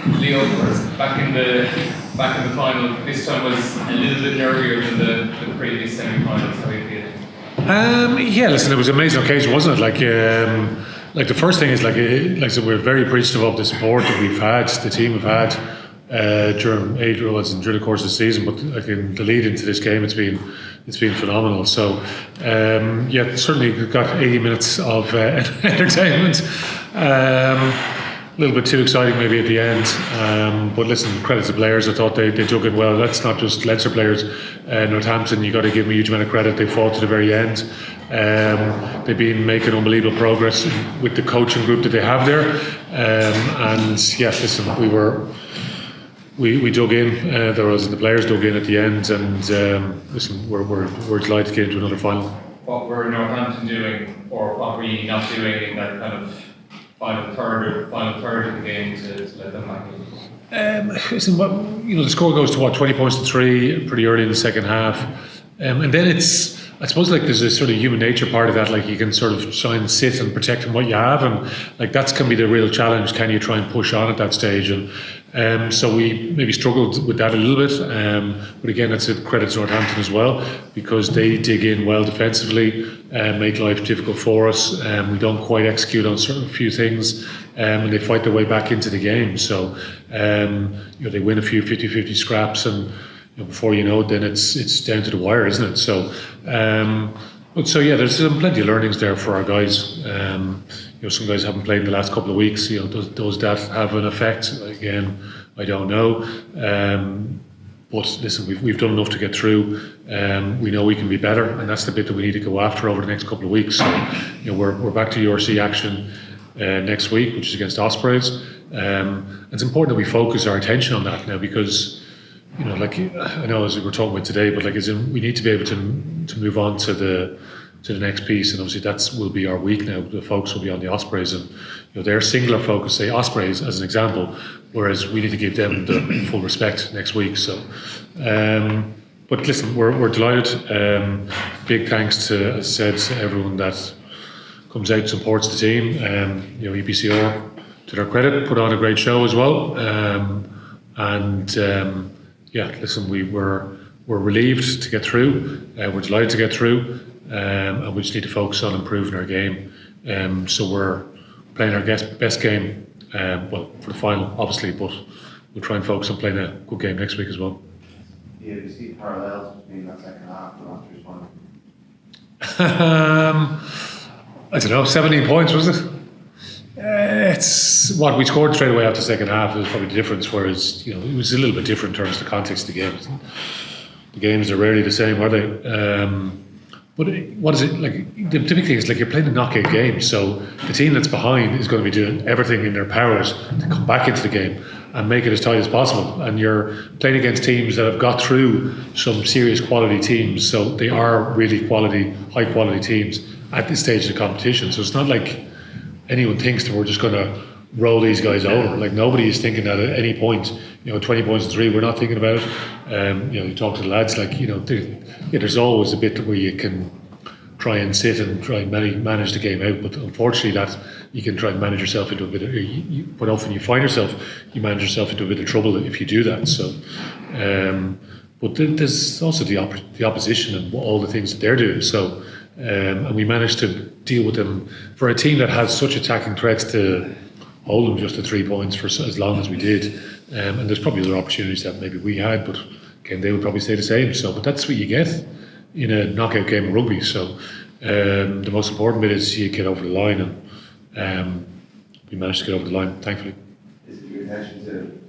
Leo, back in the final, this time was a little bit nervier than the previous semi-finals. How do you feel? Yeah, listen, it was an amazing occasion, wasn't it? Like the first thing is like I said, we're very appreciative of the support that we've had, the team have had during the course of the season. But like in the lead into this game, it's been phenomenal. So yeah, certainly we've got 80 minutes of entertainment. A little bit too exciting maybe at the end, but listen, credit to players. I thought they took it well. That's not just Leinster players. Northampton, you got to give them a huge amount of credit. They fought to the very end. They've been making unbelievable progress with the coaching group that they have there. And yeah, listen, we dug in. The players dug in at the end, and listen, we're delighted to get into another final. What were Northampton doing, or what were you not doing in that kind of final third of the game to let them back in? Listen, the score goes to 20 points to 3 pretty early in the second half, and then it's, I suppose, like there's a sort of human nature part of that. Like you can sort of try and sit and protect what you have, and like that's can be the real challenge. Can you try and push on at that stage? And so we maybe struggled with that a little bit. But again, that's a credit to Northampton as well, because they dig in well defensively and make life difficult for us. We don't quite execute on certain few things, and they fight their way back into the game. So they win a few 50-50 scraps, and before you know it, then it's down to the wire, isn't it? So yeah, there's plenty of learnings there for our guys. Some guys haven't played in the last couple of weeks. Does that have an effect? Again, I don't know. But listen, we've done enough to get through. We know we can be better, and that's the bit that we need to go after over the next couple of weeks. So, we're back to URC action next week, which is against Ospreys. It's important that we focus our attention on that now, because like I know as we were talking about today, but like we need to be able to move on to the next piece, and obviously that will be our week now. The focus will be on the Ospreys, and their singular focus, say Ospreys as an example, whereas we need to give them the full respect next week. So, but listen, we're delighted. Big thanks to, as I said, to everyone that comes out and supports the team. EPCR, to their credit, put on a great show as well. Yeah, listen, we're relieved to get through. We're delighted to get through, and we just need to focus on improving our game. So we're playing our best game, for the final, obviously, but we'll try and focus on playing a good game next week as well. Yeah, do you see parallels between that second half and after his final? I don't know, 17 points, was it? It's what we scored straight away after the second half is probably the difference, whereas it was a little bit different in terms of the context of the games. The games are rarely the same, are they? But what is it like? The big thing is like you're playing a knockout game, so the team that's behind is going to be doing everything in their powers to come back into the game and make it as tight as possible. And you're playing against teams that have got through some serious quality teams, so they are really high quality teams at this stage of the competition. So it's not like anyone thinks that we're just going to roll these guys over. Like nobody is thinking that at any point. 20 points to 3, we're not thinking about it. You talk to the lads, like there's always a bit where you can try and sit and try and manage the game out, but unfortunately that you can try and manage yourself into a bit of, but often you manage yourself into a bit of trouble if you do that. So but there's also the opposition and all the things that they're doing. So and we managed to deal with them for a team that has such attacking threats, to hold them just to 3 points for as long as we did. And there's probably other opportunities that maybe we had, but again, they would probably say the same. So, but that's what you get in a knockout game of rugby. So, the most important bit is you get over the line, and we managed to get over the line, thankfully. Is it your intention to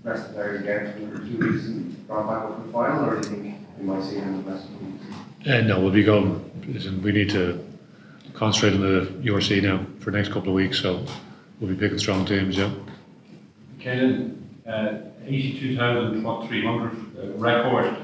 rest the players again for 2 weeks and run back up to the final, or do you think we might see them in the rest of the weeks? No, we'll be going. Listen, we need to concentrate on the URC now for the next couple of weeks. So, we'll be picking strong teams. Yeah. Caelan, 82,300 record.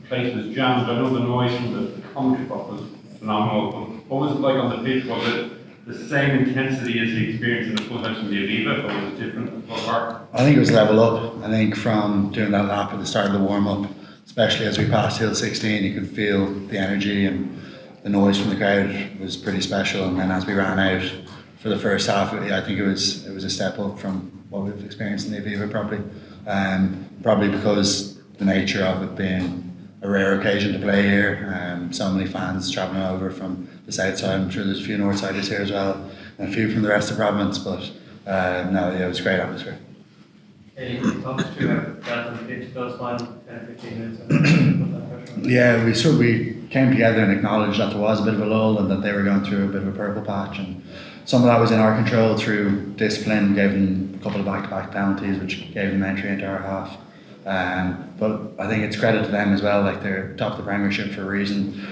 Place was jammed. I know the noise from the commentary box was phenomenal. But what was it like on the pitch? Was it the same intensity as the experience in the full house in the Aviva, or was it different at Croke Park? I think it was level up. I think from doing that lap at the start of the warm up, especially as we passed Hill 16, you could feel the energy and the noise from the crowd was pretty special. And then as we ran out for the first half, I think it was a step up from what we've experienced in the Aviva probably. Probably because the nature of it being a rare occasion to play here. So many fans travelling over from the south side. I'm sure there's a few Northsiders here as well, and a few from the rest of the province. But no, yeah, it was a great atmosphere. Can you talk us through that on the pitch, those final 10-15 minutes? Put that pressure on? Yeah, we came together and acknowledged that there was a bit of a lull and that they were going through a bit of a purple patch, and some of that was in our control through discipline. Gave them a couple of back-to-back penalties, which gave them entry into our half. But I think it's credit to them as well. Like, they're top of the Premiership for a reason.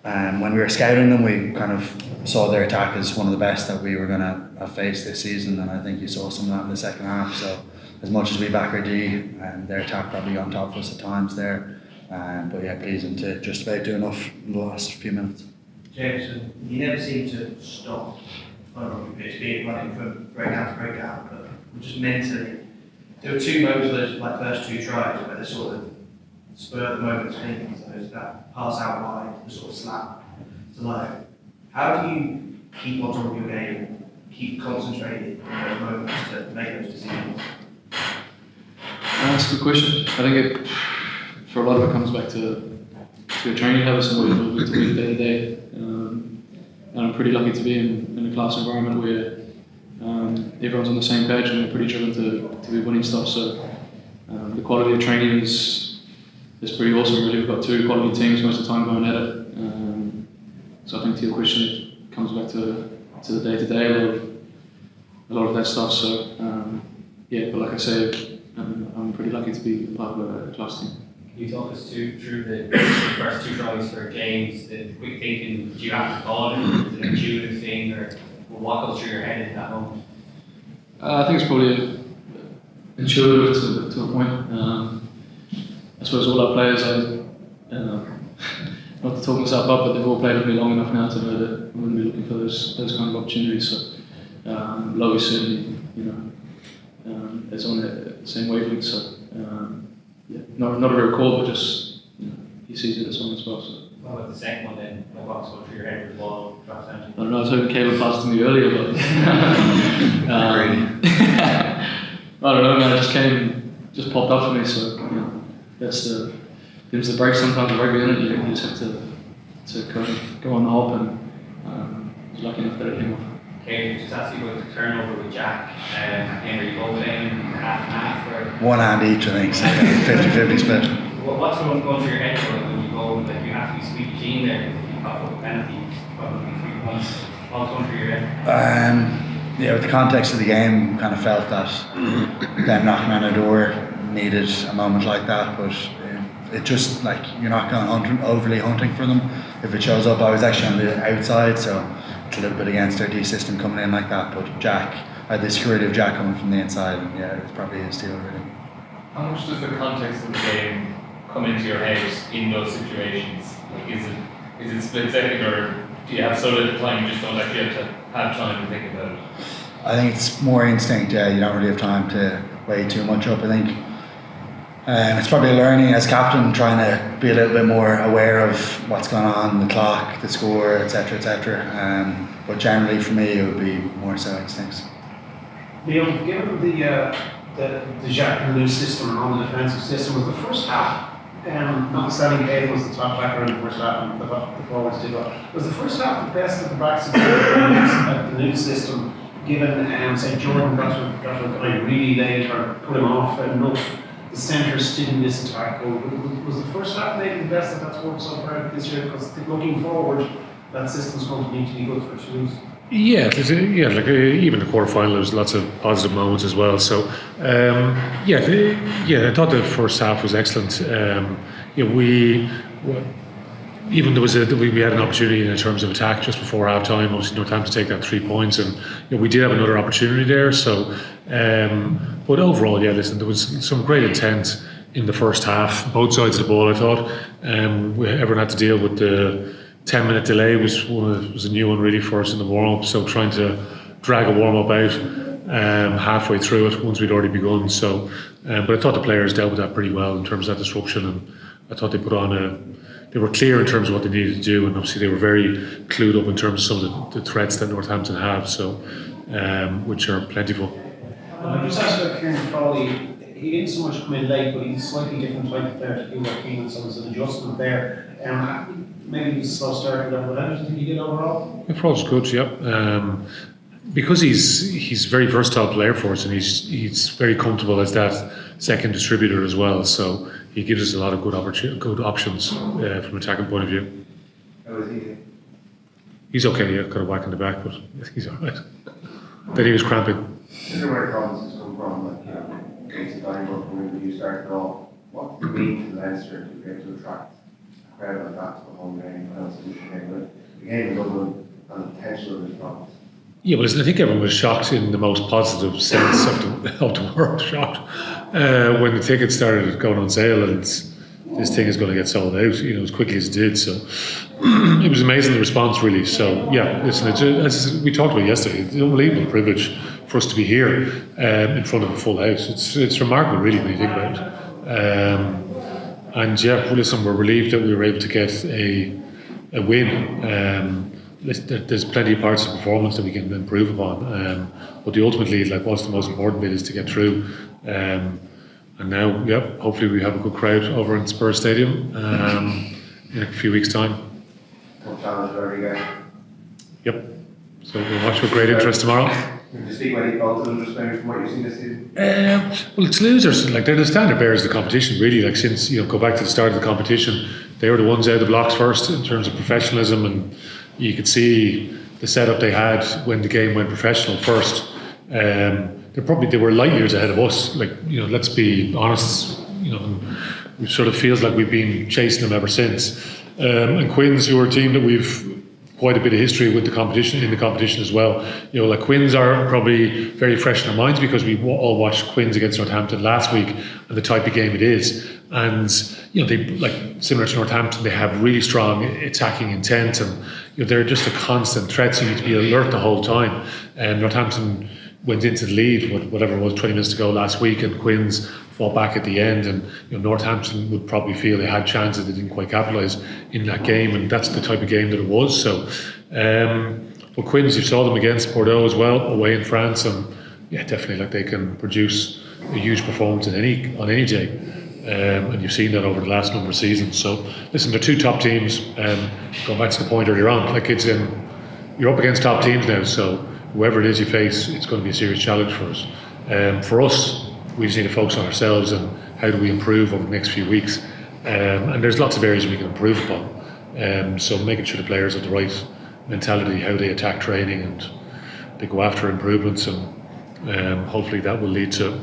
When we were scouting them, we kind of saw their attack as one of the best that we were going to have faced this season, and I think you saw some of that in the second half. So as much as we back our D, their attack probably on top of us at times there. But yeah, pleasing to just about do enough in the last few minutes. Jamison, you never seem to stop on your pitch, be it running from breakdown to breakdown, but just mentally. There were two moments of those first two tries where they sort of spur of the moment things, those that pass out wide, the sort of slap to low. How do you keep on top of your game, keep concentrated in those moments to make those decisions? That's a good question. I think for a lot of it comes back to your training habits and what you're doing day to day. And I'm pretty lucky to be in a class environment where everyone's on the same page and we're pretty driven to be winning stuff. So the quality of training is pretty awesome. Really, we've got two quality teams most of the time going at it. So I think to your question, it comes back to the day to day, a lot of that stuff. So yeah, but like I say, I'm pretty lucky to be part of a class team. Can you talk us through the first two tries for James, the quick thinking, do you have to call it, is it an intuitive thing, or what goes through your head in that moment? I think it's probably intuitive to a point. I suppose all our players, not to talk myself up, but they've all played with me long enough now to know that I wouldn't be looking for those kind of opportunities. So Lowe is certainly, is on the same wavelength. So yeah, not a real call, but just he sees it as one as well. So. What about the second one then? Like what's going through your head with the ball drops down? I don't know. I was hoping Caelan passed to me earlier, but I don't know, man. It just popped up for me. So that's gives the break sometimes. The rugby in it, you just have to kind of go on the hop, and I was lucky enough that it came off. Okay, just ask you about the turnover with Jack. Henry, you both playing half and half or One hand each, I think, so 50-50 split. what's going through your head when you go like you have to be squeaky clean there? If you pop up a penalty, probably 3 points. What's going through your head? Yeah, with the context of the game, kind of felt that them knocking on the door needed a moment like that, but it just, like, you're not going overly hunting for them. If it shows up, I was actually on the outside, so it's a little bit against their D system coming in like that, but Jack, I had the security of Jack coming from the inside, and yeah, it's probably his deal really. How much does the context of the game come into your head in those situations? Like, is it split second, or do you have so little time you just don't actually have time to think about it? I think it's more instinct, yeah, you don't really have time to weigh too much up, I think. It's probably learning as captain, trying to be a little bit more aware of what's going on, the clock, the score, etc., etc. But generally for me it would be more so instincts. Neil, given the Jacques and Lou system and all the defensive system, was the first half, notwithstanding Caelan was the top backer in the first half and the forwards did well, was the first half the best of the backs of the new system, given say Jordan got to kind of really late or put him off enough, the centres didn't miss a tackle. Was the first half maybe the best that's worked so far this year? Because looking forward, that system's going to need to be good for Toulouse. Yeah, even the quarter-final, there was lots of positive moments as well. So, I thought the first half was excellent. Even we had an opportunity in terms of attack just before half time. Obviously, Northampton to take that 3 points, and we did have another opportunity there. So, but overall, there was some great intent in the first half, both sides of the ball. I thought everyone had to deal with the 10-minute delay was a new one really for us in the warm-up. So trying to drag a warm-up out halfway through it once we'd already begun. So, but I thought the players dealt with that pretty well in terms of that disruption, and I thought they put on they were clear in terms of what they needed to do, and obviously they were very clued up in terms of some of the threats that Northampton have, so which are plentiful. I just asked about Kieran Foley. He didn't so much come in late, but he's a slightly different type of player to do what Caelan, so there's an adjustment there. Maybe he's a slow start, but how do you think he did overall? Overall's good, yeah. Because he's a very versatile player for us, and he's very comfortable as that second distributor as well. So he gives us a lot of good options from an attacking point of view. How was he? He's okay, yeah, got a whack in the back, but he's all right. Then he was cramping. Is there where problems come from, like, against the Donnybrook when you started off? What do you mean to Leinster to be able to attract a crowd like that to a home game? I know it's a different game, but the game is Dublin and the potential of his problems. Yeah, well, I think everyone was shocked in the most positive sense of the word, shocked, when the tickets started going on sale and this thing is going to get sold out, as quickly as it did. So it was amazing, the response, really. So yeah, listen, as we talked about yesterday, it's an unbelievable privilege for us to be here in front of a full house. It's remarkable, really, when you think about it. And yeah, well, listen, we're relieved that we were able to get a win. There's plenty of parts of the performance that we can improve upon, but ultimately, what's the most important bit is to get through. And now, yeah, hopefully we have a good crowd over in Spurs Stadium in a few weeks' time. What challenge are you guys? Yep. So we'll watch with great interest tomorrow. Can you speak about any positives just maybe from what you've seen this season? Well, Toulouse are they're the standard bearers of the competition, really. Since go back to the start of the competition, they were the ones out of the blocks first in terms of professionalism, and you could see the setup they had when the game went professional first. They were light years ahead of us. Let's be honest. It sort of feels like we've been chasing them ever since. And Quins, who are a team that we've quite a bit of history with in the competition as well. Quins are probably very fresh in our minds because we all watched Quins against Northampton last week and the type of game it is. And they similar to Northampton, they have really strong attacking intent, and they're just a constant threat. So you need to be alert the whole time. And Northampton went into the lead, whatever it was, 20 minutes to go last week, and Quins fought back at the end. And Northampton would probably feel they had chances, they didn't quite capitalise in that game, and that's the type of game that it was. So, but Quins, you saw them against Bordeaux as well, away in France, and yeah, definitely they can produce a huge performance on any day. And you've seen that over the last number of seasons. So, listen, they're two top teams. Going back to the point earlier on, you're up against top teams now. So, whoever it is you face, it's going to be a serious challenge for us. For us, we just need to focus on ourselves and how do we improve over the next few weeks. And there's lots of areas we can improve upon. So, making sure the players have the right mentality, how they attack training, and they go after improvements, and hopefully that will lead to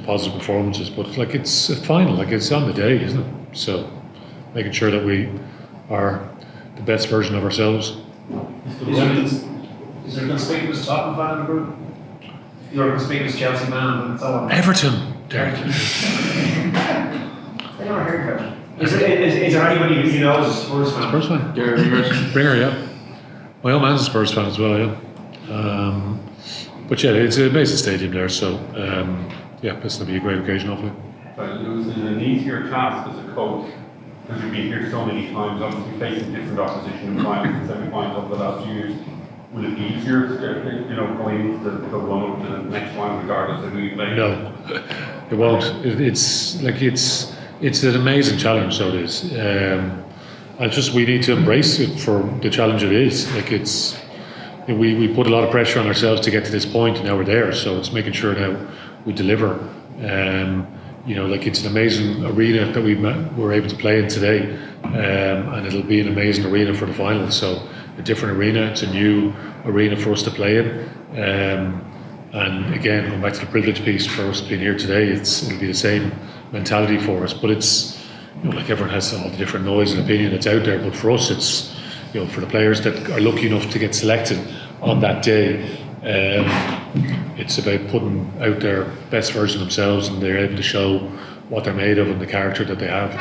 positive performances. But it's a final, it's on the day, isn't it? So making sure that we are the best version of ourselves. Is there a conspicuous Tottenham fan in the group? You're a conspicuous Chelsea fan, and it's all. Everton, Derek. I never heard of it. Is there anybody who knows a Spurs fan? Spurs fan? Gary Bringer, yeah. My old man's a Spurs fan as well, yeah. But yeah, it's an amazing stadium there, so yeah, this will be a great occasion, hopefully. But it was an easier task as a coach because you've been here so many times, obviously facing different opposition in finals and semi-finals over the last few years. Will it be easier, going into the run-up to the next one, regardless of who you play? No, it won't. It's an amazing challenge, so it is. We need to embrace it for the challenge it is. We put a lot of pressure on ourselves to get to this point, and now we're there. So it's making sure now we deliver. It's an amazing arena that we're able to play in today, and it'll be an amazing arena for the final. So a different arena, it's a new arena for us to play in. And again, going back to the privilege piece for us being here today, it'll be the same mentality for us. But it's everyone has all the different noise and opinion that's out there. But for us, it's for the players that are lucky enough to get selected on that day. It's about putting out their best version of themselves, and they're able to show what they're made of and the character that they have.